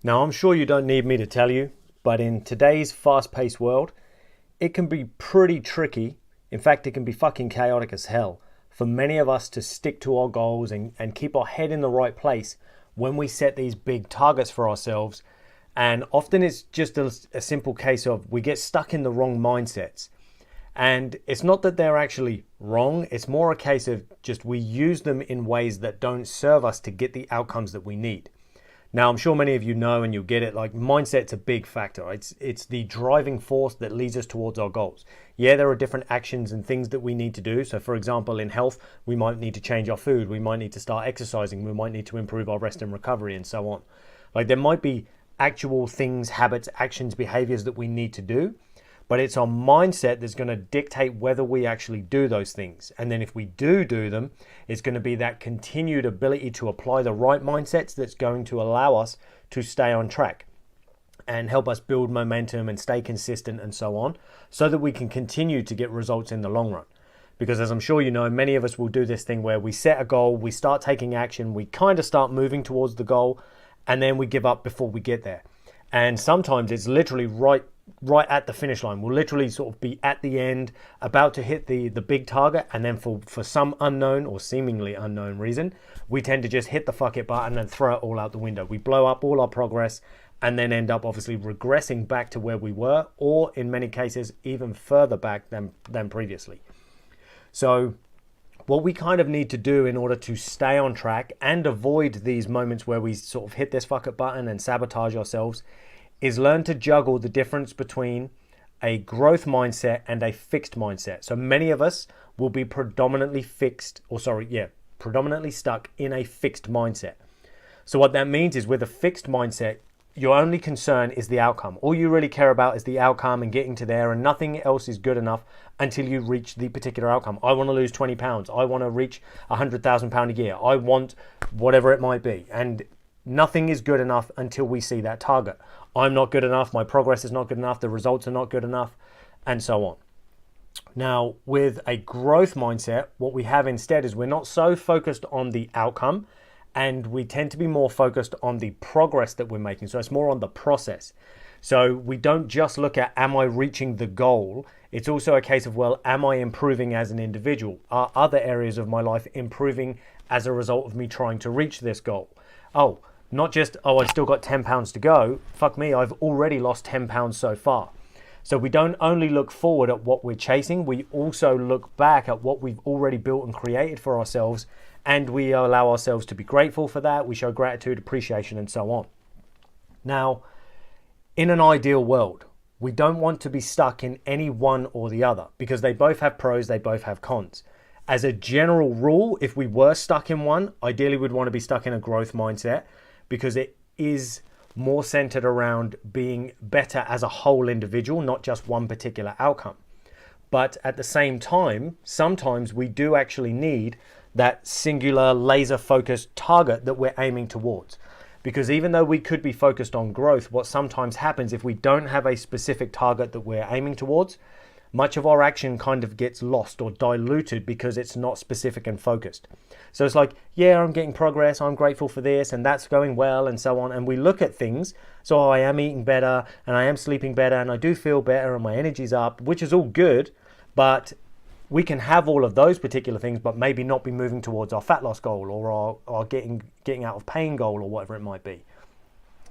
Now, I'm sure you don't need me to tell you, but in today's fast paced world, it can be pretty tricky. In fact, it can be fucking chaotic as hell for many of us to stick to our goals and keep our head in the right place when we set these big targets for ourselves. And often it's just a simple case of we get stuck in the wrong mindsets. And it's not that they're actually wrong, it's more a case of just we use them in ways that don't serve us to get the outcomes that we need. Now, I'm sure many of you know and you'll get it, like mindset's a big factor. It's the driving force that leads us towards our goals. Yeah, there are different actions and things that we need to do. So for example, in health, we might need to change our food, we might need to start exercising, we might need to improve our rest and recovery and so on. Like there might be actual things, habits, actions, behaviors that we need to do, but it's our mindset that's going to dictate whether we actually do those things. And then if we do them, it's going to be that continued ability to apply the right mindsets that's going to allow us to stay on track and help us build momentum and stay consistent and so on, so that we can continue to get results in the long run. Because as I'm sure you know, many of us will do this thing where we set a goal, we start taking action, we kind of start moving towards the goal, and then we give up before we get there. And sometimes it's literally right at the finish line. We'll literally sort of be at the end, about to hit the big target, and then for some unknown or seemingly unknown reason, we tend to just hit the fuck it button and throw it all out the window. We blow up all our progress and then end up obviously regressing back to where we were, or in many cases even further back than previously. So what we kind of need to do in order to stay on track and avoid these moments where we sort of hit this fuck it button and sabotage ourselves is learn to juggle the difference between a growth mindset and a fixed mindset. So many of us will be predominantly stuck in a fixed mindset. So what that means is with a fixed mindset, your only concern is the outcome. All you really care about is the outcome and getting to there, and nothing else is good enough until you reach the particular outcome. I want to lose 20 pounds. I want to reach £100,000 a year. I want whatever it might be. And nothing is good enough until we see that target. I'm not good enough, my progress is not good enough, the results are not good enough, and so on. Now, with a growth mindset, what we have instead is we're not so focused on the outcome, and we tend to be more focused on the progress that we're making. So it's more on the process. So we don't just look at, am I reaching the goal? It's also a case of, well, am I improving as an individual? Are other areas of my life improving as a result of me trying to reach this goal? Oh, not just, I've still got 10 pounds to go. Fuck me, I've already lost 10 pounds so far. So we don't only look forward at what we're chasing, we also look back at what we've already built and created for ourselves, and we allow ourselves to be grateful for that. We show gratitude, appreciation, and so on. Now, in an ideal world, we don't want to be stuck in any one or the other because they both have pros, they both have cons. As a general rule, if we were stuck in one, ideally we'd want to be stuck in a growth mindset, because it is more centered around being better as a whole individual, not just one particular outcome. But at the same time, sometimes we do actually need that singular laser focused target that we're aiming towards. Because even though we could be focused on growth, what sometimes happens if we don't have a specific target that we're aiming towards, much of our action kind of gets lost or diluted because it's not specific and focused. So it's like, yeah, I'm getting progress, I'm grateful for this, and that's going well, and so on. And we look at things, so I am eating better, and I am sleeping better, and I do feel better, and my energy's up, which is all good, but we can have all of those particular things, but maybe not be moving towards our fat loss goal or our getting out of pain goal or whatever it might be.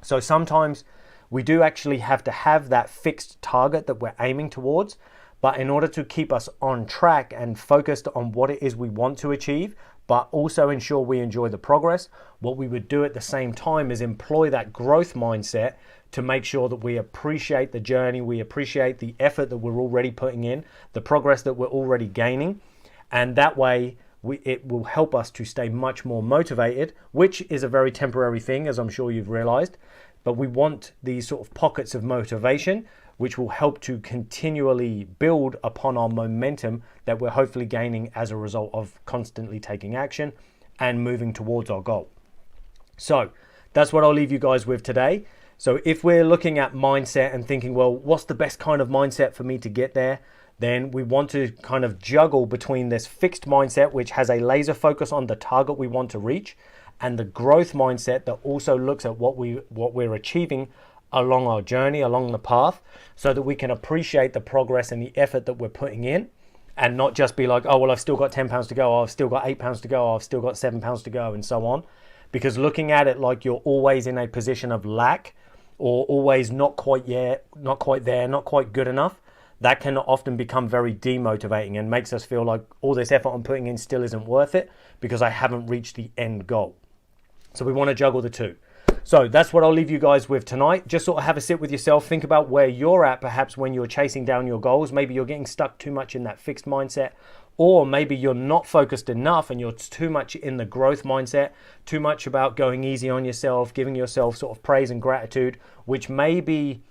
So sometimes we do actually have to have that fixed target that we're aiming towards, but in order to keep us on track and focused on what it is we want to achieve, but also ensure we enjoy the progress, what we would do at the same time is employ that growth mindset to make sure that we appreciate the journey, we appreciate the effort that we're already putting in, the progress that we're already gaining, and that way it will help us to stay much more motivated, which is a very temporary thing, as I'm sure you've realized, but we want these sort of pockets of motivation which will help to continually build upon our momentum that we're hopefully gaining as a result of constantly taking action and moving towards our goal. So that's what I'll leave you guys with today. So if we're looking at mindset and thinking, well, what's the best kind of mindset for me to get there? Then we want to kind of juggle between this fixed mindset, which has a laser focus on the target we want to reach, and the growth mindset that also looks at what we're achieving along our journey, along the path, so that we can appreciate the progress and the effort that we're putting in, and not just be like, oh, well, I've still got 10 pounds to go, I've still got 8 pounds to go, I've still got 7 pounds to go, and so on. Because looking at it like you're always in a position of lack, or always not quite there, not quite good enough, that can often become very demotivating and makes us feel like all this effort I'm putting in still isn't worth it because I haven't reached the end goal. So we want to juggle the two. So that's what I'll leave you guys with tonight. Just sort of have a sit with yourself. Think about where you're at, perhaps when you're chasing down your goals. Maybe you're getting stuck too much in that fixed mindset, or maybe you're not focused enough and you're too much in the growth mindset, too much about going easy on yourself, giving yourself sort of praise and gratitude, which may be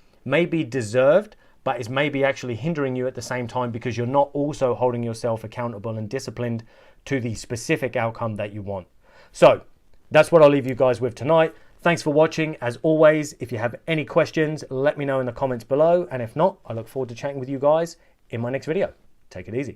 deserved, but is maybe actually hindering you at the same time because you're not also holding yourself accountable and disciplined to the specific outcome that you want. So that's what I'll leave you guys with tonight. Thanks for watching. As always, if you have any questions, let me know in the comments below. And if not, I look forward to chatting with you guys in my next video. Take it easy.